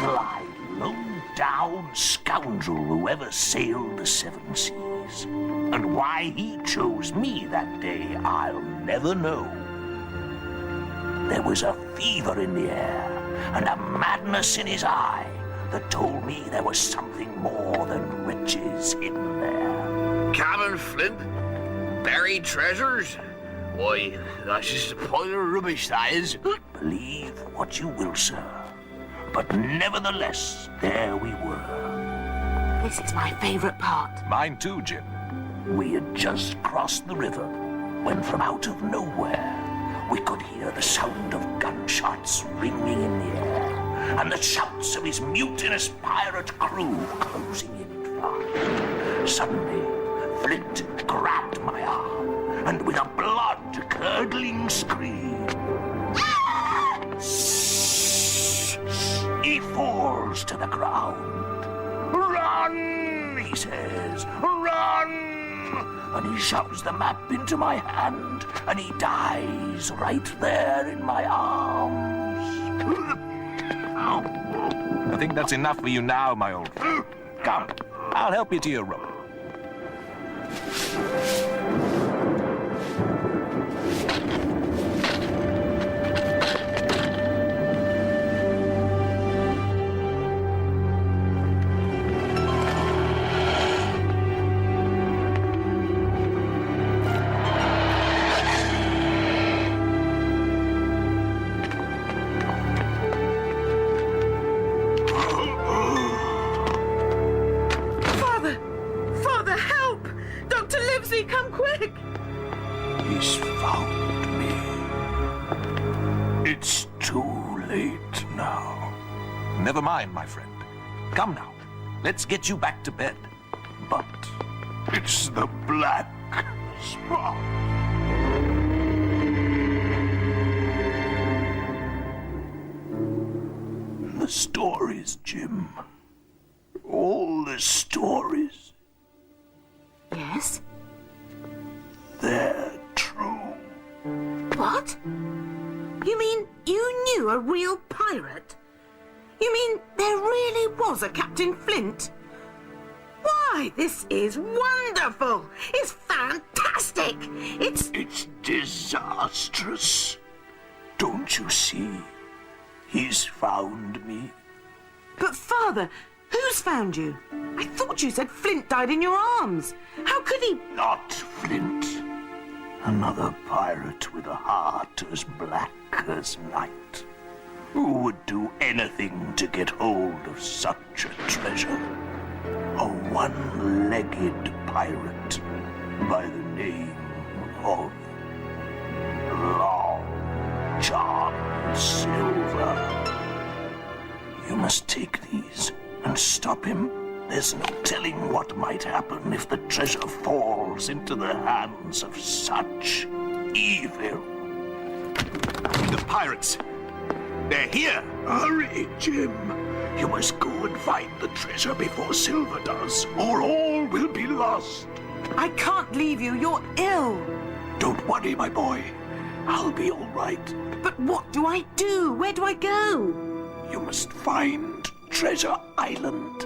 sly, low-down scoundrel who ever sailed the seven seas. And why he chose me that day, I'll never know. There was a fever in the air and a madness in his eye that told me there was something more than riches hidden there. Captain Flint? Buried treasures? Why, that's just a pile of rubbish, that is. Believe what you will, sir. But nevertheless, there we were. This is my favorite part. Mine too, Jim. We had just crossed the river when from out of nowhere we could hear the sound of gunshots ringing in the air and the shouts of his mutinous pirate crew closing in fast. Suddenly, Flint grabbed my arm and with a blood-curdling scream, he falls to the ground. "Run!" he says. "Run!" And he shoves the map into my hand, and he dies right there in my arms. I think that's enough for you now, my old friend. Come, I'll help you to your room. He's found me. It's too late now. Never mind, my friend. Come now, let's get you back to bed. But it's the black spot. The stories, Jim. All the stories. Yes? They're true. What? You mean you knew a real pirate? You mean there really was a Captain Flint? Why, this is wonderful! It's fantastic! It's disastrous. Don't you see? He's found me. But, Father, who's found you? I thought you said Flint died in your arms. How could he? Not Flint. Another pirate with a heart as black as night, who would do anything to get hold of such a treasure. A one-legged pirate by the name of Long John Silver. You must take these and stop him. There's no telling what might happen if the treasure falls into the hands of such evil. The pirates! They're here! Hurry, Jim. You must go and find the treasure before Silver does, or all will be lost. I can't leave you. You're ill. Don't worry, my boy. I'll be all right. But what do I do? Where do I go? You must find Treasure Island.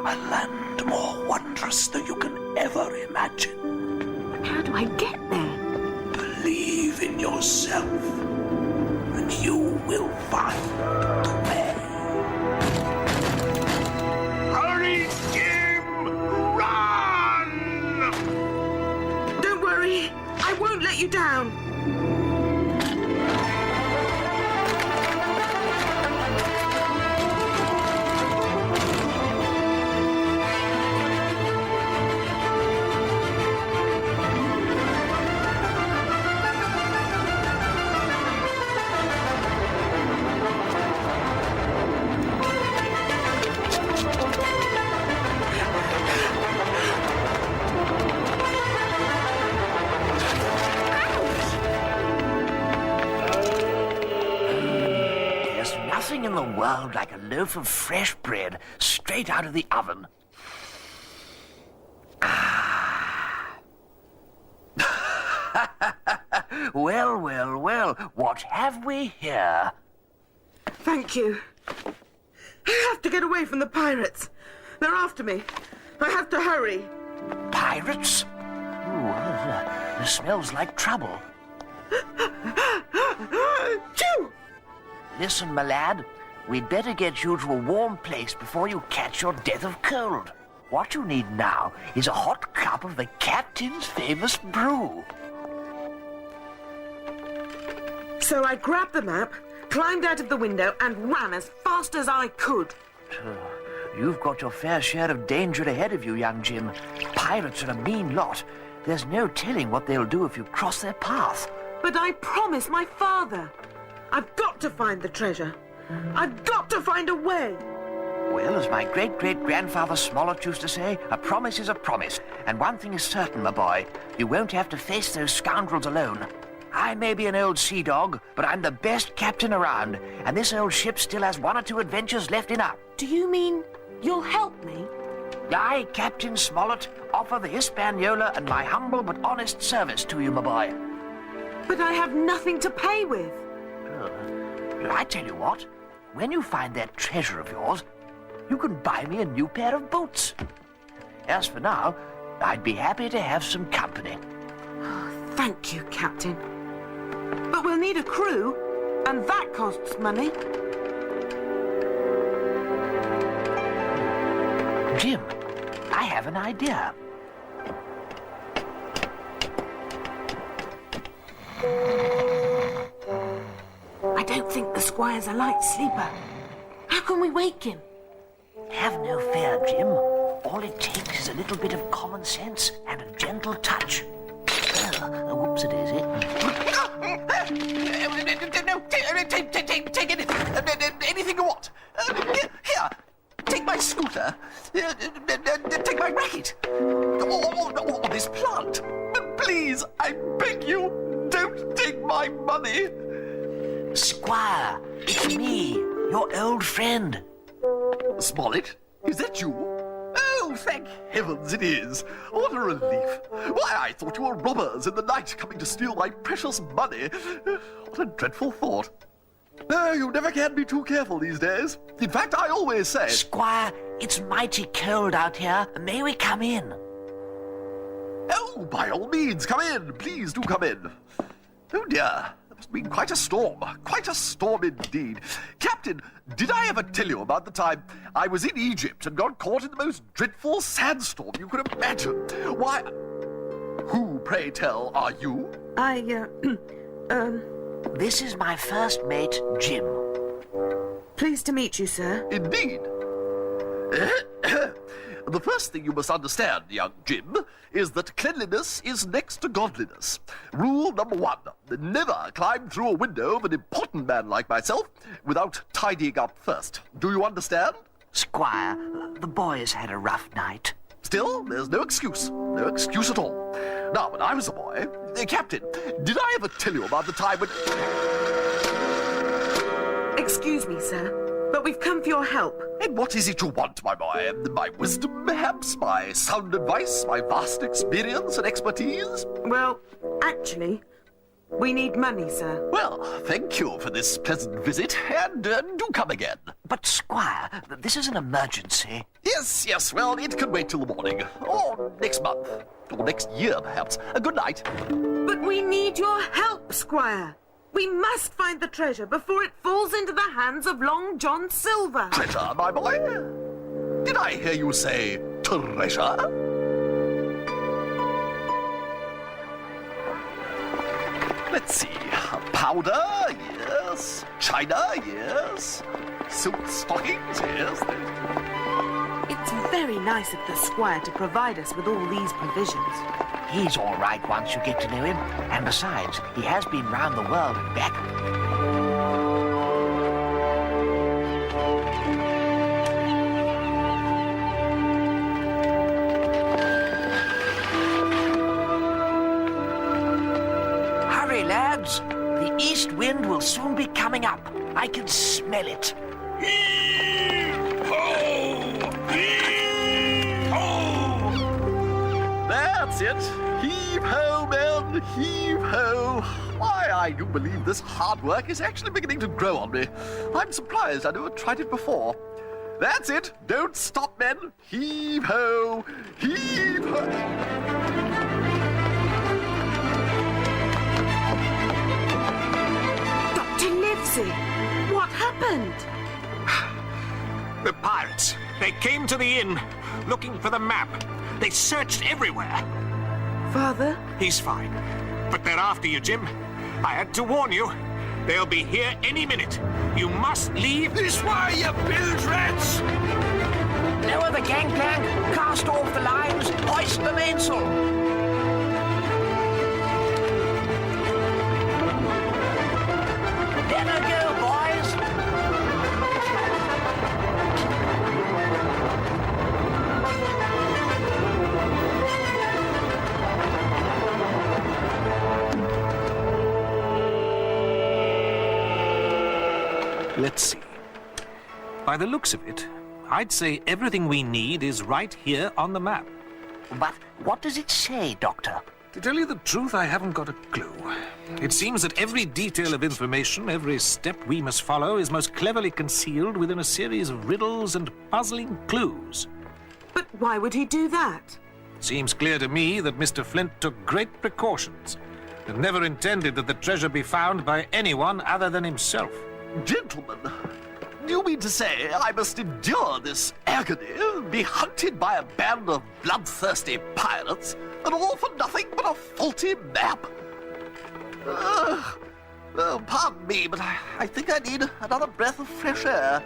A land more wondrous than you can ever imagine. But how do I get there? Believe in yourself, and you will find the way. Hurry, Jim! Run! Don't worry. I won't let you down. Nothing in the world like a loaf of fresh bread straight out of the oven. Well, well, well, what have we here? Thank you. get away from the pirates. They're after me. I have to hurry. Pirates? Ooh, this smells like trouble. Chew! Listen, my lad, we'd better get you to a warm place before you catch your death of cold. What you need now is a hot cup of the captain's famous brew. So I grabbed the map, climbed out of the window, and ran as fast as I could. You've got your fair share of danger ahead of you, young Jim. Pirates are a mean lot. There's no telling what they'll do if you cross their path. But I promised my father. I've got to find the treasure. I've got to find a way. Well, as my great-great-grandfather Smollett used to say, a promise is a promise. And one thing is certain, my boy, you won't have to face those scoundrels alone. I may be an old sea dog, but I'm the best captain around, and this old ship still has 1 or 2 adventures left in her. Do you mean you'll help me? I, Captain Smollett, offer the Hispaniola and my humble but honest service to you, my boy. But I have nothing to pay with. I tell you what, when you find that treasure of yours, you can buy me a new pair of boots. As for now, I'd be happy to have some company. Thank you, Captain. But we'll need a crew, and that costs money. Jim, I have an idea. I don't think the squire's a light sleeper. How can we wake him? Have no fear, Jim. All it takes is a little bit of common sense and a gentle touch. Whoops-a-daisy. No, take anything you want. Here, take my scooter. Take my racket. Or this plant. But please, I beg you, don't take my money. Squire, it's me, your old friend. Smollett, is that you? Oh, thank heavens it is. What a relief. Why, I thought you were robbers in the night coming to steal my precious money. What a dreadful thought. No, you never can be too careful these days. In fact, I always say... Squire, it's mighty cold out here. May we come in? Oh, by all means, come in. Please do come in. Oh, dear. There must have been quite a storm. Quite a storm indeed. Captain, did I ever tell you about the time I was in Egypt and got caught in the most dreadful sandstorm you could imagine? Why... Who, pray tell, are you? This is my first mate, Jim. Pleased to meet you, sir. Indeed. The first thing you must understand, young Jim, is that cleanliness is next to godliness. Rule number 1, never climb through a window of an important man like myself without tidying up first. Do you understand? Squire, the boys had a rough night. Still, there's no excuse. No excuse at all. Now, when I was a boy... Captain, did I ever tell you about the time when... Excuse me, sir, but we've come for your help. And what is it you want, my boy? My wisdom, perhaps? My sound advice? My vast experience and expertise? Well, actually, we need money, sir. Well, thank you for this pleasant visit, and do come again. But, Squire, this is an emergency. Yes, well, it can wait till the morning. Or next month. Or next year, perhaps. Good night. But we need your help, Squire. We must find the treasure before it falls into the hands of Long John Silver. Treasure, my boy? Did I hear you say treasure? Let's see. Powder, yes. China, yes. Silk stockings, yes. It's very nice of the Squire to provide us with all these provisions. He's all right once you get to know him. And besides, he has been round the world and back. Hurry, lads. The east wind will soon be coming up. I can smell it. That's it. Heave ho, men, heave ho. Why, I do believe this hard work is actually beginning to grow on me. I'm surprised I never tried it before. That's it. Don't stop, men. Heave-ho! Heave-ho! Dr. Livesey, what happened? The pirates. They came to the inn, looking for the map. They searched everywhere. Father? He's fine. But they're after you, Jim. I had to warn you. They'll be here any minute. You must leave this way, you bilge rats! Lower the gangplank, cast off the lines, hoist the mainsail. Let her go, boys. Let's see. By the looks of it, I'd say everything we need is right here on the map. But what does it say, Doctor? To tell you the truth, I haven't got a clue. It seems that every detail of information, every step we must follow, is most cleverly concealed within a series of riddles and puzzling clues. But why would he do that? Seems clear to me that Mr. Flint took great precautions and never intended that the treasure be found by anyone other than himself. Gentlemen, do you mean to say I must endure this agony, be hunted by a band of bloodthirsty pirates, and all for nothing but a faulty map? Pardon me, but I think I need another breath of fresh air.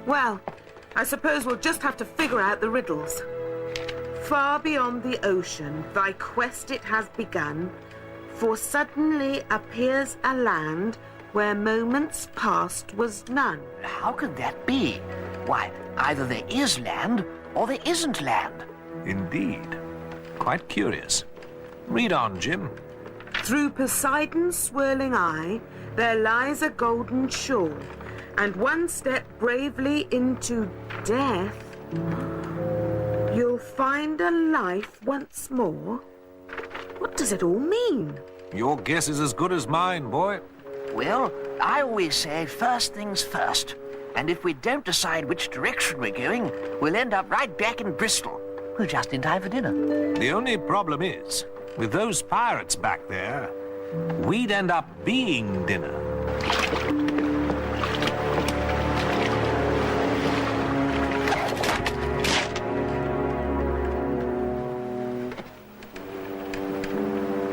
Well, I suppose we'll just have to figure out the riddles. Far beyond the ocean, thy quest it has begun, for suddenly appears a land where moments past was none. How could that be? Why, either there is land or there isn't land. Indeed. Quite curious. Read on, Jim. Through Poseidon's swirling eye, there lies a golden shore, and one step bravely into death, you'll find a life once more. What does it all mean? Your guess is as good as mine, boy. Well, I always say first things first. And if we don't decide which direction we're going, we'll end up right back in Bristol. We're just in time for dinner. The only problem is, with those pirates back there, we'd end up being dinner.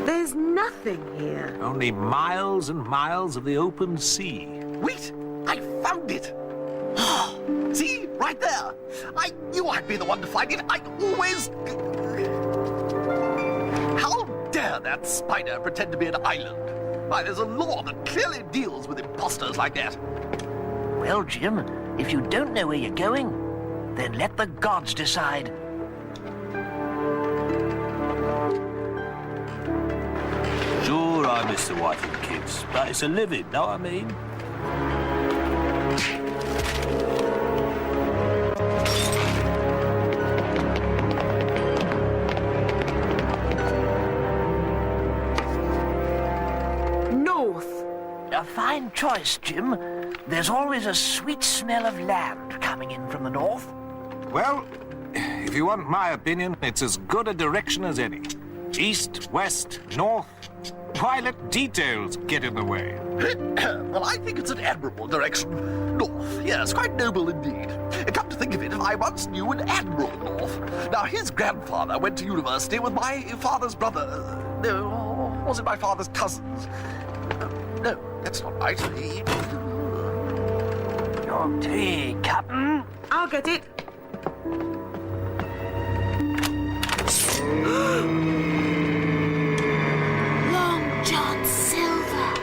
There's nothing here. Only miles and miles of the open sea. Wait, I found it. See, right there. I knew I'd be the one to find it. I always... How dare that spider pretend to be an island? Why, there's a law that clearly deals with imposters like that. Well, Jim, if you don't know where you're going, then let the gods decide. Sure, I miss the wife and kids, but it's a living, know what I mean? North. A fine choice, Jim. There's always a sweet smell of land coming in from the north. Well, if you want my opinion, it's as good a direction as any. East, west, north. Why let details get in the way? Well, I think it's an admirable direction. North, yes, quite noble indeed. Come to think of it, I once knew an Admiral North. Now, his grandfather went to university with my father's brother. No, was it my father's cousins? No, that's not right. Your tea, Captain. I'll get it. Long John Silver.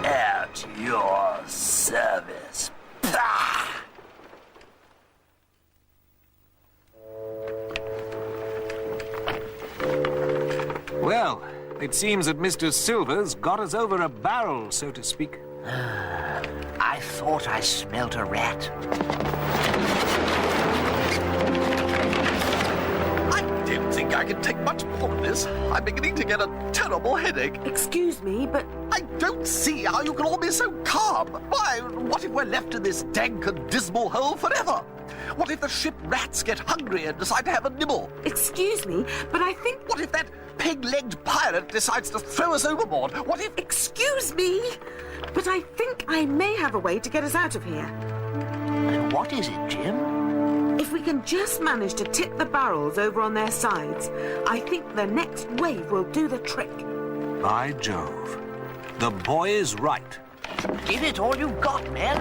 At your service. Pah! Well, it seems that Mr. Silver's got us over a barrel, so to speak. I thought I smelt a rat. I don't think I can take much more of this. I'm beginning to get a terrible headache. Excuse me, but I don't see how you can all be so calm. Why, what if we're left in this dank and dismal hole forever? What if the ship rats get hungry and decide to have a nibble? Excuse me, but I think... What if that peg-legged pirate decides to throw us overboard? What if... Excuse me, but I think I may have a way to get us out of here. And what is it, Jim? If we can just manage to tip the barrels over on their sides, I think the next wave will do the trick. By Jove. The boy is right. Give it all you've got, men.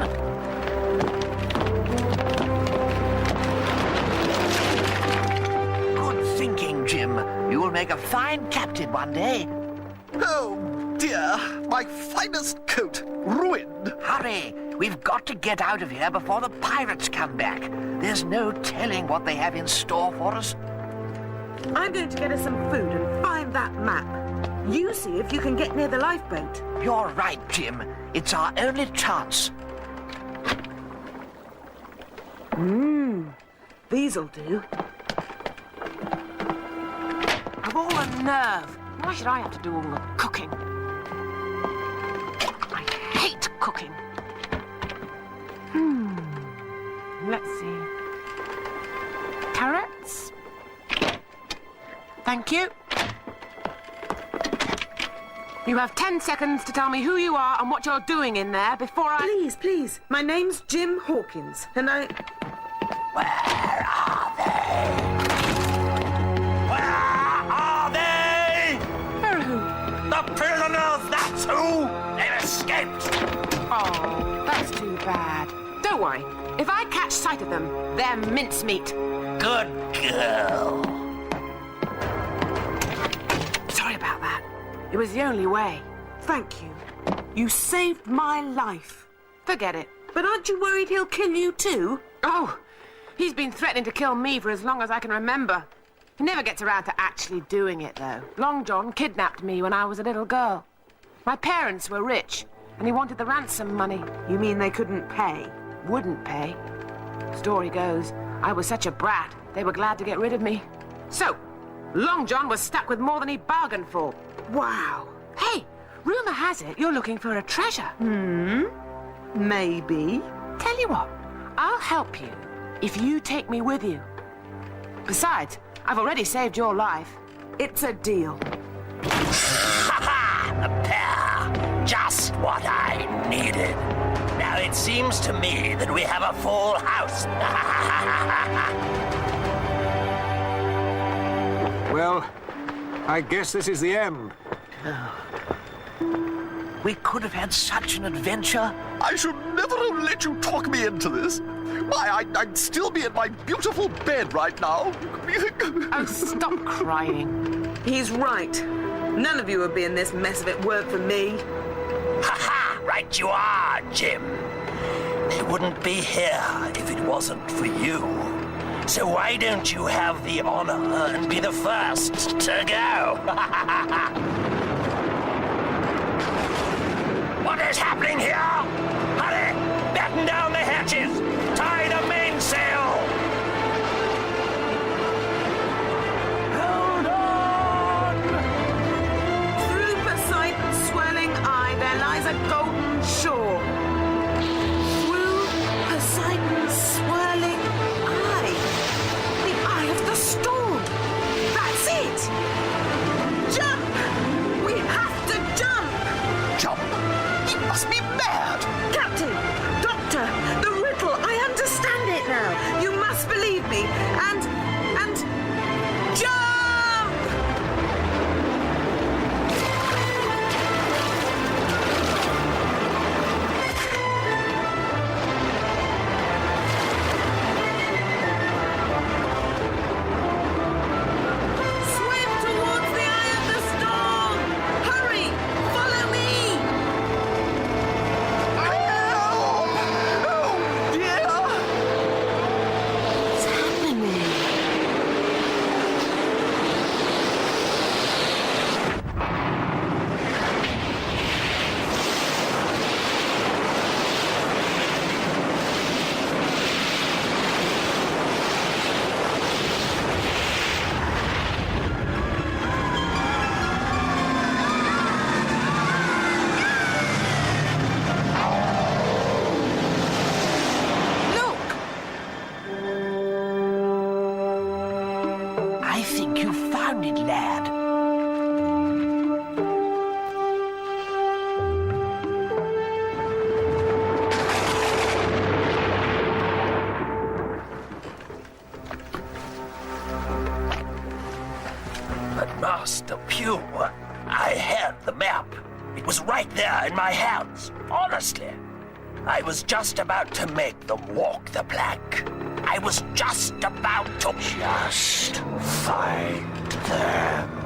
Good thinking, Jim. You will make a fine captain one day. Oh, dear. My finest coat. Ruined. Hurry! We've got to get out of here before the pirates come back. There's no telling what they have in store for us. I'm going to get us some food and find that map. You see if you can get near the lifeboat. You're right, Jim. It's our only chance. These'll do. Of all the nerve! Why should I have to do all the cooking? I hate cooking. Let's see. Carrots. Thank you. You have 10 seconds to tell me who you are and what you're doing in there before I... Please, please. My name's Jim Hawkins, and I... Where are they? Who? The prisoners, that's who! They've escaped! Oh, that's too bad. Don't worry. If I catch sight of them, they're mincemeat. Good girl. Sorry about that. It was the only way. Thank you. You saved my life. Forget it. But aren't you worried he'll kill you too? Oh, he's been threatening to kill me for as long as I can remember. He never gets around to actually doing it, though. Long John kidnapped me when I was a little girl. My parents were rich, and he wanted the ransom money. You mean they couldn't pay? Wouldn't pay. Story goes, I was such a brat, they were glad to get rid of me. So, Long John was stuck with more than he bargained for. Wow. Hey, rumour has it you're looking for a treasure. Maybe. Tell you what, I'll help you if you take me with you. Besides, I've already saved your life. It's a deal. Ha-ha! A pair! Just what I needed. Now it seems to me that we have a full house. Well, I guess this is the end. We could have had such an adventure. I should never have let you talk me into this. Why, I'd still be in my beautiful bed right now. Oh, stop crying. He's right. None of you would be in this mess if it weren't for me. Ha-ha! Right you are, Jim. They wouldn't be here if it wasn't for you. So why don't you have the honor and be the first to go? What is happening here? Hurry! Batten down the hatches! Tie the mainsail! Hold on! Through Poseidon's swirling eye, there lies a golden shore. Through Poseidon's swirling eye. The eye of the storm. That's it! Jump! We have to jump! Jump? You must be mad! Captain! Doctor! The riddle! I think you've found it, lad? But Master Pew, I had the map. It was right there in my hands, honestly. I was just about to make them walk the plank. I was just about to... Just find them.